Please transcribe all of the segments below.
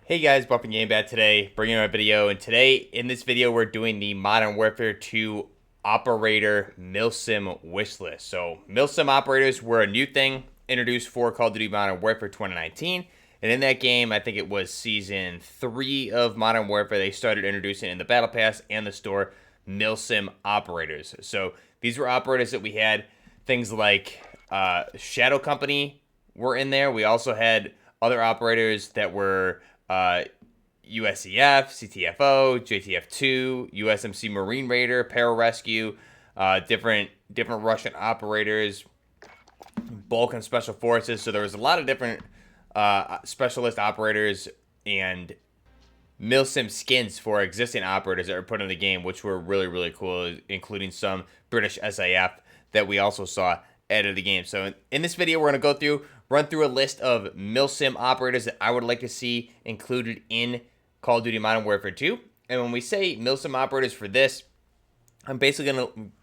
Hey guys, Bumping Game Bat today, bringing you a video, and today in this video we're doing the Modern Warfare 2 Operator Milsim wish list. So Milsim operators were a new thing introduced for Call of Duty Modern Warfare 2019, and in that game, I think it was Season 3 of Modern Warfare, they started introducing in the Battle Pass and the store Milsim operators. So these were operators that we had things like Shadow Company were in there. We also had other operators that were USEF, CTFO, JTF2, USMC Marine Raider, Pararescue, different Russian operators, Balkan Special Forces. So there was a lot of different specialist operators and milsim skins for existing operators that were put in the game, which were really cool, including some British SAF that we also saw added to the game. So in this video, we're going to go through, run through a list of milsim operators that I would like to see included in Call of Duty Modern Warfare 2. And when we say milsim operators for this, I'm basically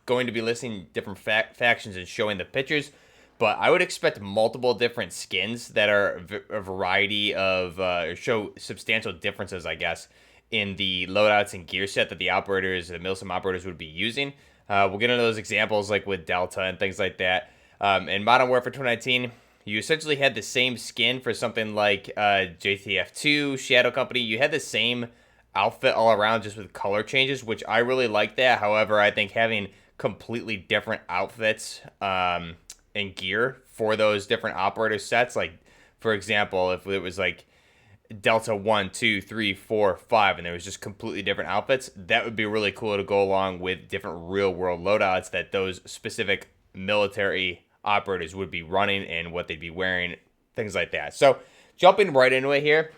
going to be listing different factions and showing the pictures. But I would expect multiple different skins that are a variety of, show substantial differences, I guess, in the loadouts and gear set that the milsim operators would be using. We'll get into those examples like with Delta and things like that. In Modern Warfare 2019, you essentially had the same skin for something like JTF2, Shadow Company. You had the same outfit all around, just with color changes, which I really like that. However, I think having completely different outfits and gear for those different operator sets, like, for example, if it was like Delta 1, 2, 3, 4, 5, and there was just completely different outfits, that would be really cool to go along with different real-world loadouts that those specific military operators would be running and what they'd be wearing, things like that. So jumping right into it here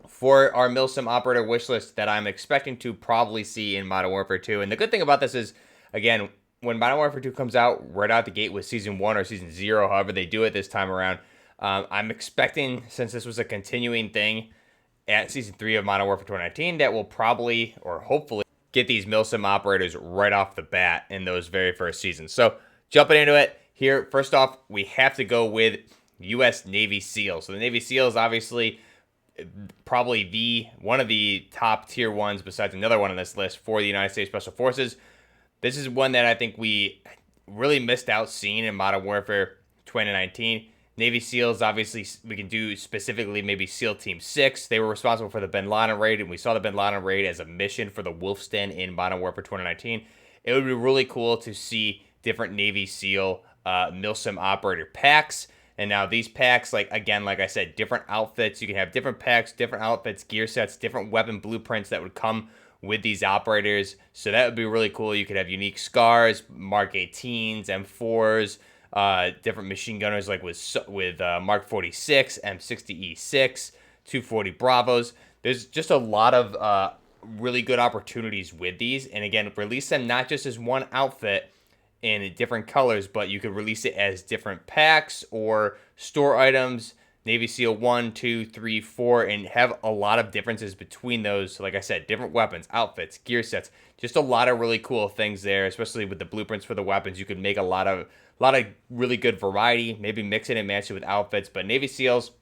for our milsim operator wish list that I'm expecting to probably see in Modern Warfare 2. And the good thing about this is, again, when Modern Warfare 2 comes out right out the gate with Season 1 or Season 0, however they do it this time around, I'm expecting, since this was a continuing thing at Season 3 of Modern Warfare 2019, that will probably, or hopefully, get these milsim operators right off the bat in those very first seasons. So jumping into it, here, first off, we have to go with U.S. Navy SEALs. So the Navy SEALs, obviously, probably one of the top tier ones besides another one on this list for the United States Special Forces. This is one that I think we really missed out seeing in Modern Warfare 2019. Navy SEALs, obviously, we can do specifically maybe SEAL Team 6. They were responsible for the Bin Laden raid, and we saw the Bin Laden raid as a mission for the Wolf's Den in Modern Warfare 2019. It would be really cool to see different Navy SEAL milsim operator packs. And now these packs, like I said, different outfits. You can have different packs, different outfits, gear sets, different weapon blueprints that would come with these operators. So that would be really cool. You could have unique scars, Mark 18s, M4s, different machine gunners like with Mark 46, M60E6, 240 Bravos. There's just a lot of really good opportunities with these. And again, release them not just as one outfit in different colors, but you could release it as different packs or store items, Navy SEAL 1, 2, 3, 4, and have a lot of differences between those. So like I said, different weapons, outfits, gear sets, just a lot of really cool things there, especially with the blueprints for the weapons. You could make a lot of really good variety, maybe mix it and match it with outfits. But Navy SEALs,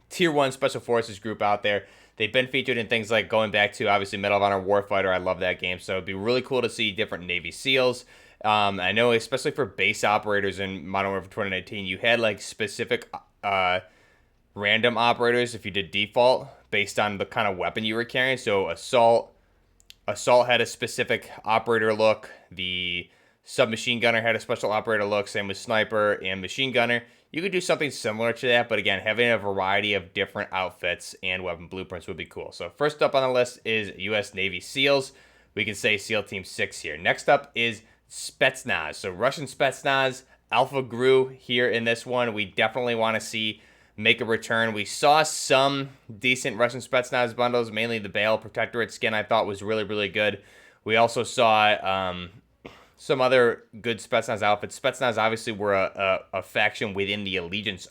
Tier 1 Special Forces group out there, they've been featured in things like, going back to, obviously, Medal of Honor Warfighter. I love that game. So it'd be really cool to see different Navy SEAls. I know, especially for base operators in Modern Warfare 2019, you had like specific random operators if you did default based on the kind of weapon you were carrying. So Assault had a specific operator look. The Submachine Gunner had a special operator look. Same with Sniper and Machine Gunner. You could do something similar to that, but again, having a variety of different outfits and weapon blueprints would be cool. So first up on the list is U.S. Navy SEALs. We can say SEAL Team 6 here. Next up is Spetsnaz. So Russian Spetsnaz, Alpha GRU here in this one. We definitely want to see make a return. We saw some decent Russian Spetsnaz bundles, mainly the Bale Protectorate skin I thought was really good. We also saw some other good Spetsnaz outfits. Spetsnaz obviously were a faction within the Allegiance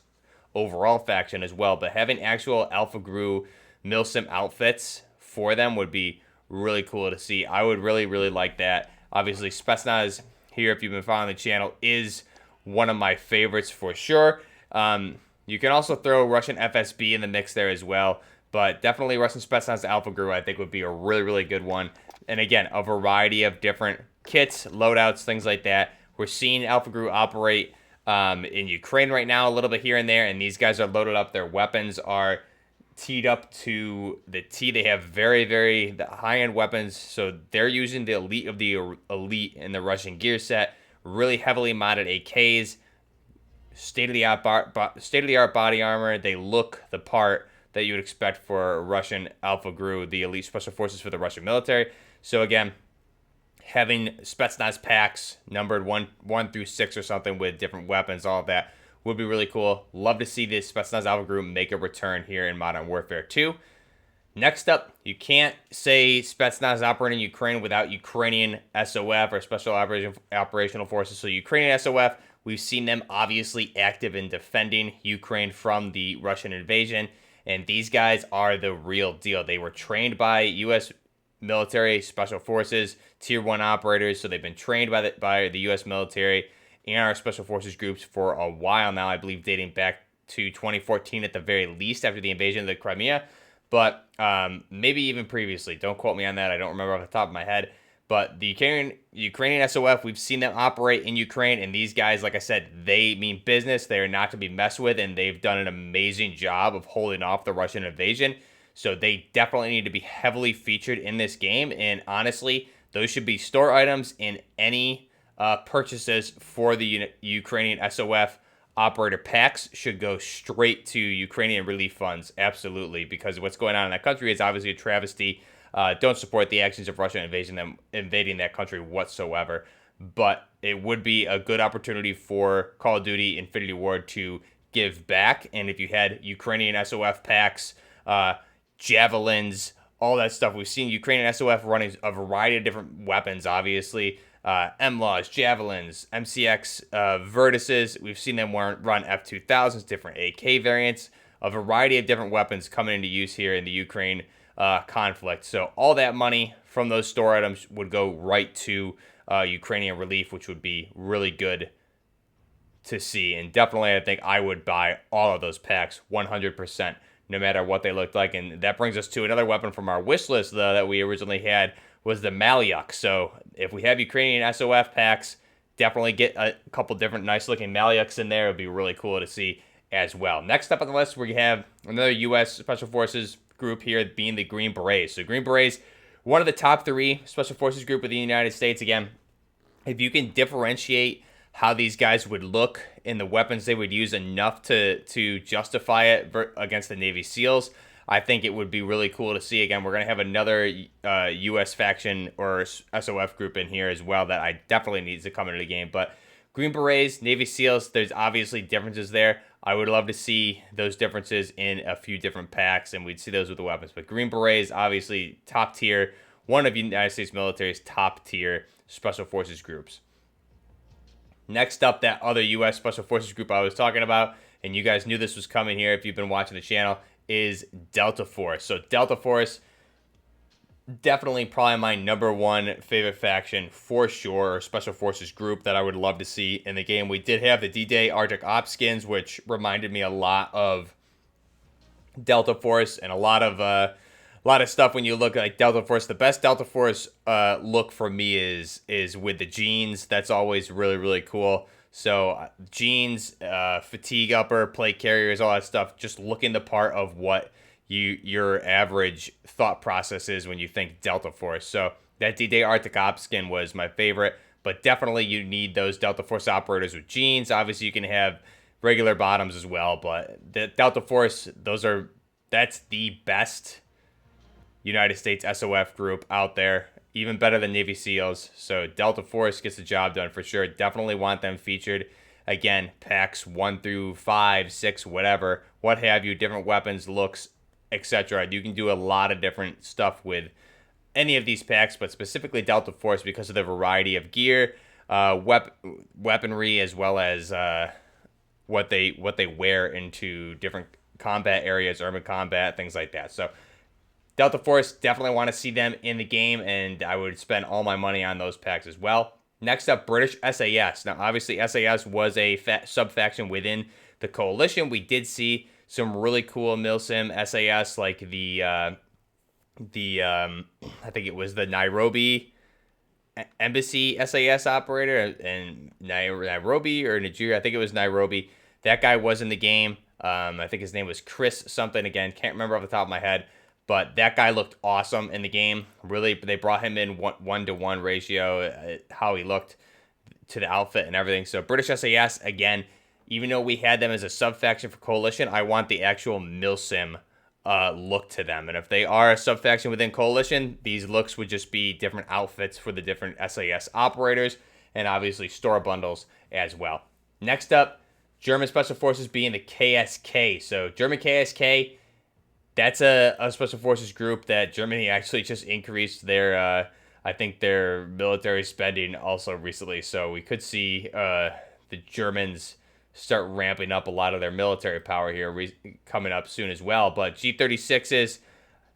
overall faction as well, but having actual Alpha GRU milsim outfits for them would be really cool to see. I would really like that. Obviously, Spetsnaz here, if you've been following the channel, is one of my favorites for sure. You can also throw Russian FSB in the mix there as well. But definitely Russian Spetsnaz Alpha Group, I think, would be a really, really good one. And again, a variety of different kits, loadouts, things like that. We're seeing Alpha Group operate in Ukraine right now, a little bit here and there, and these guys are loaded up. Their weapons are teed up to the T. They have very, very high-end weapons, so they're using the elite of the elite in the Russian gear set. Really heavily modded AKs, state-of-the-art body armor. They look the part that you would expect for Russian Alpha Gru, the elite special forces for the Russian military. So again, having Spetsnaz packs numbered 1 through 6 or something with different weapons, all of that would be really cool. Love to see this Spetsnaz Alpha Group make a return here in Modern Warfare 2. Next up, you can't say Spetsnaz operating in Ukraine without Ukrainian SOF, or Special Operational Forces. So Ukrainian SOF, we've seen them obviously active in defending Ukraine from the Russian invasion. And these guys are the real deal. They were trained by U.S. military special forces, tier 1 operators. So they've been trained by the U.S. military and our special forces groups for a while now. I believe dating back to 2014 at the very least, after the invasion of the Crimea. But maybe even previously. Don't quote me on that. I don't remember off the top of my head. But the Ukrainian SOF, we've seen them operate in Ukraine. And these guys, like I said, they mean business. They are not to be messed with. And they've done an amazing job of holding off the Russian invasion. So they definitely need to be heavily featured in this game. And honestly, those should be store items in any purchases for the Ukrainian SOF operator packs should go straight to Ukrainian relief funds. Absolutely. Because what's going on in that country is obviously a travesty. Don't support the actions of Russia invading that country whatsoever. But it would be a good opportunity for Call of Duty Infinity Ward to give back. And if you had Ukrainian SOF packs, javelins, all that stuff. We've seen Ukrainian SOF running a variety of different weapons, obviously. MLAWs, javelins, MCX, Vertices. We've seen them run F2000s, different AK variants, a variety of different weapons coming into use here in the Ukraine conflict. So all that money from those store items would go right to Ukrainian relief, which would be really good to see. And definitely, I think I would buy all of those packs 100%, no matter what they looked like. And that brings us to another weapon from our wish list, though, that we originally had, was the mwII. So if we have Ukrainian SOF packs, definitely get a couple different nice looking mwIIs in there. It would be really cool to see as well. Next up on the list, we have another U.S. Special Forces group here, being the Green Berets. So Green Berets, one of the top 3 Special Forces group within the United States. Again, if you can differentiate how these guys would look and the weapons they would use enough to justify it against the Navy SEALs, I think it would be really cool to see. Again, we're going to have another U.S. faction or SOF group in here as well that I definitely needs to come into the game. But Green Berets, Navy SEALs, there's obviously differences there. I would love to see those differences in a few different packs, and we'd see those with the weapons. But Green Berets, obviously top tier, one of the United States military's top tier special forces groups. Next up, that other U.S. Special Forces group I was talking about, and you guys knew this was coming here if you've been watching the channel, is Delta Force. So Delta Force, definitely probably my #1 favorite faction for sure, or Special Forces group that I would love to see in the game. We did have the D-Day Arctic Ops skins, which reminded me a lot of Delta Force, and a lot of stuff when you look at like Delta Force. The best Delta Force look for me is with the jeans. That's always really, really cool. So jeans, fatigue upper, plate carriers, all that stuff, just looking the part of what your average thought process is when you think Delta Force. So that D-Day Arctic Ops skin was my favorite, but definitely you need those Delta Force operators with jeans. Obviously you can have regular bottoms as well, but the Delta Force, that's the best United States SOF group out there, even better than Navy SEALs. So Delta Force gets the job done for sure. Definitely want them featured. Again, packs 1 through 5, 6, whatever, what have you, different weapons, looks, etc. You can do a lot of different stuff with any of these packs, but specifically Delta Force because of the variety of gear, weaponry, as well as what they wear into different combat areas, urban combat, things like that. So Delta Force, definitely want to see them in the game, and I would spend all my money on those packs as well. Next up, British SAS. Now, obviously, SAS was a sub-faction within the coalition. We did see some really cool milsim SAS, like the I think it was the Nairobi embassy SAS operator in Nairobi or Nigeria. I think it was Nairobi. That guy was in the game. I think his name was Chris something. Again, can't remember off the top of my head. But that guy looked awesome in the game. Really, they brought him in 1-to-1 ratio, how he looked to the outfit and everything. So British SAS, again, even though we had them as a sub-faction for Coalition, I want the actual milsim look to them. And if they are a sub-faction within Coalition, these looks would just be different outfits for the different SAS operators and obviously store bundles as well. Next up, German Special Forces being the KSK. So German KSK, that's a Special Forces group that Germany actually just increased their, I think, their military spending also recently. So we could see the Germans start ramping up a lot of their military power here coming up soon as well. But G36s,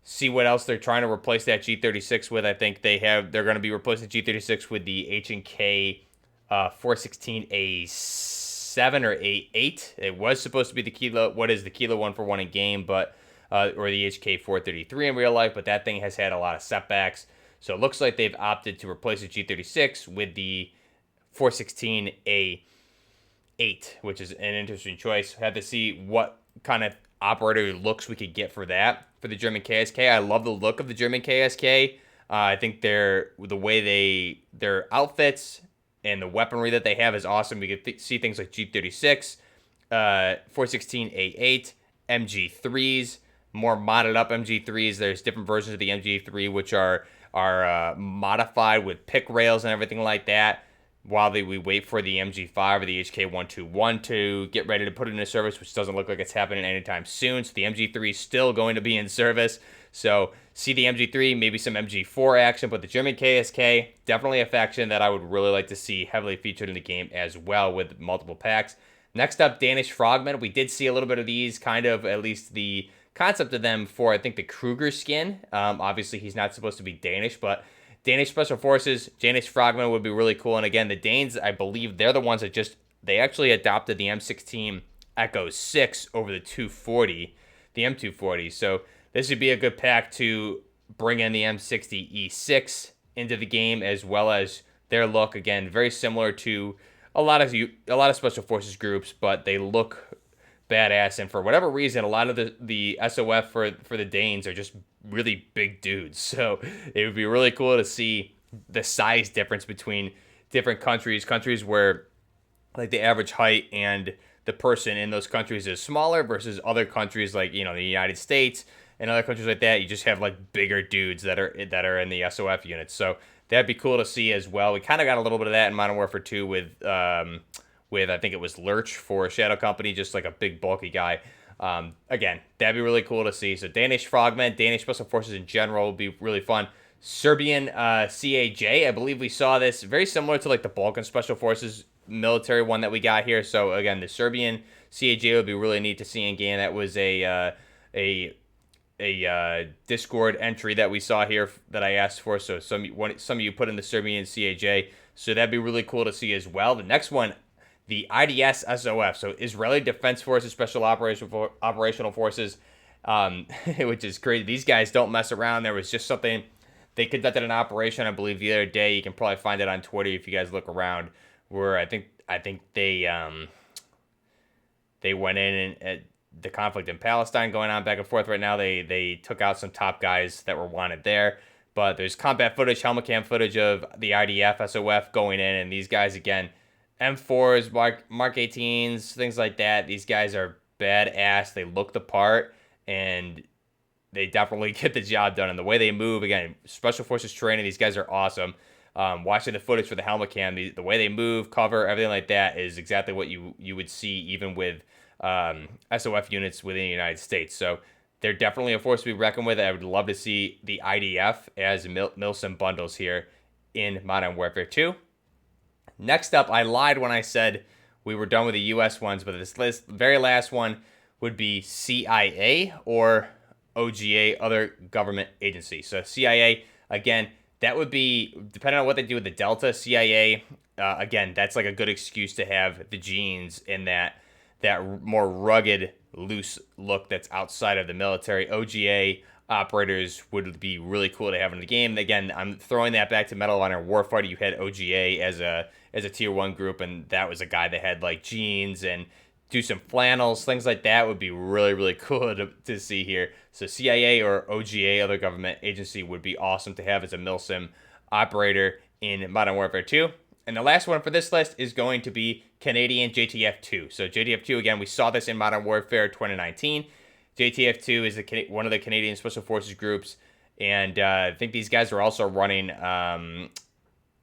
see what else they're trying to replace that G36 with. I think they're going to be replacing G36 with the H&K 416A7 or A8. It was supposed to be the Kilo, what is the Kilo 1-for-1 in game, but or the HK 433 in real life, but that thing has had a lot of setbacks. So it looks like they've opted to replace the G36 with the 416A8, which is an interesting choice. Had to see what kind of operator looks we could get for that for the German KSK. I love the look of the German KSK. I think their outfits and the weaponry that they have is awesome. We could see things like G36, 416A8, MG3s, more modded up MG3s. There's different versions of the MG3 which are modified with pick rails and everything like that, while we wait for the MG5 or the HK121 to get ready to put it into service, which doesn't look like it's happening anytime soon. So the MG3 is still going to be in service. So see the MG3, maybe some MG4 action, but the German KSK, definitely a faction that I would really like to see heavily featured in the game as well with multiple packs. Next up, Danish Frogmen. We did see a little bit of these, kind of at least the concept of them for, I think, the Kruger skin. Obviously, he's not supposed to be Danish, but Danish Special Forces, Danish Frogmen would be really cool. And again, the Danes, I believe they're the ones that they actually adopted the M16 Echo 6 over the 240, the M240. So this would be a good pack to bring in the M60 E6 into the game, as well as their look. Again, very similar to a lot of Special Forces groups, but they look badass. And for whatever reason, a lot of the SOF for the Danes are just really big dudes. So it would be really cool to see the size difference between different countries where like the average height and the person in those countries is smaller versus other countries like, the United States and other countries like that. You just have like bigger dudes that are in the SOF units. So that'd be cool to see as well. We kind of got a little bit of that in Modern Warfare 2 with I think it was Lurch for Shadow Company, just like a big bulky guy. Again, that'd be really cool to see. So Danish Frogmen, Danish Special Forces in general would be really fun. Serbian CAJ, I believe we saw this very similar to like the Balkan Special Forces military one that we got here. So again, the Serbian CAJ would be really neat to see in game. That was a Discord entry that we saw here that I asked for. So some of you put in the Serbian CAJ. So that'd be really cool to see as well. The next one, the IDS SOF, so Israeli Defense Forces Special Operational Forces, which is crazy. These guys don't mess around. There was just something, they conducted an operation, I believe, the other day. You can probably find it on Twitter if you guys look around, where I think they went in and the conflict in Palestine going on back and forth right now. They took out some top guys that were wanted there. But there's combat footage, helmet cam footage of the IDF SOF going in, and these guys, again, M4s, Mark 18s, things like that. These guys are badass. They look the part, and they definitely get the job done. And the way they move, again, Special Forces training, these guys are awesome. Watching the footage for the helmet cam, the way they move, cover, everything like that is exactly what you would see even with SOF units within the United States. So they're definitely a force to be reckoned with. I would love to see the IDF as milsim bundles here in Modern Warfare 2. Next up, I lied when I said we were done with the U.S. ones, but this very last one would be CIA or OGA, other government agency. So CIA, again, that would be, depending on what they do with the Delta, CIA, again, that's like a good excuse to have the genes in that that more rugged, loose look that's outside of the military. OGA operators would be really cool to have in the game. Again, I'm throwing that back to Medal of Honor Warfighter. You had OGA as a tier 1 group, and that was a guy that had like jeans and do some flannels, things like that would be really, really cool to see here. So CIA or OGA, other government agency, would be awesome to have as a milsim operator in Modern Warfare 2. And the last one for this list is going to be Canadian JTF-2. So JTF-2, again, we saw this in Modern Warfare 2019. JTF-2 is one of the Canadian Special Forces groups, and I think these guys are also running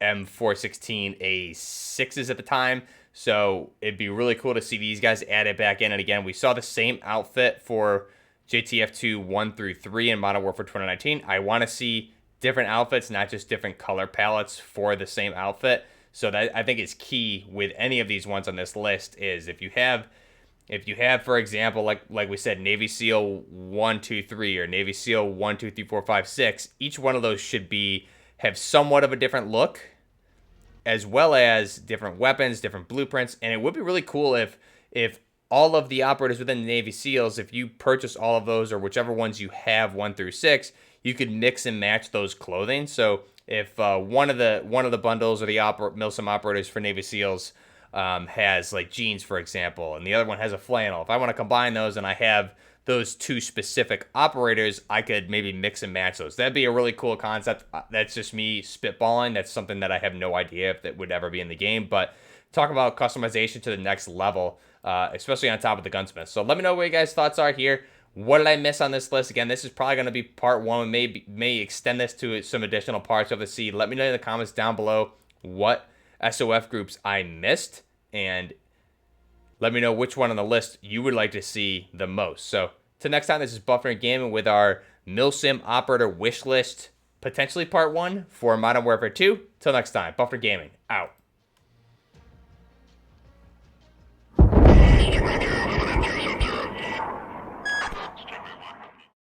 M416A6s at the time. So it'd be really cool to see these guys added back in. And again, we saw the same outfit for JTF-2 1 through 3 in Modern Warfare 2019. I want to see different outfits, not just different color palettes for the same outfit. So that I think is key with any of these ones on this list is if you have, for example, like we said, Navy SEAL 1, 2, 3 or Navy SEAL 1, 2, 3, 4, 5, 6, each one of those should have somewhat of a different look, as well as different weapons, different blueprints. And it would be really cool if all of the operators within the Navy SEALs, if you purchase all of those or whichever ones you have 1 through 6, you could mix and match those clothing. So if one of the bundles or the milsim operators for Navy SEALs has like jeans, for example, and the other one has a flannel, if I want to combine those and I have those 2 specific operators, I could maybe mix and match those. That'd be a really cool concept. That's just me spitballing. That's something that I have no idea if that would ever be in the game. But talk about customization to the next level, especially on top of the gunsmith. So let me know what you guys' thoughts are here. What did I miss on this list? Again, this is probably going to be part 1. We may extend this to some additional parts of the seed. Let me know in the comments down below what SOF groups I missed, and let me know which one on the list you would like to see the most. So, till next time, this is Buffering Gaming with our milsim operator wish list, potentially part 1 for Modern Warfare 2. Till next time, Buffering Gaming, out.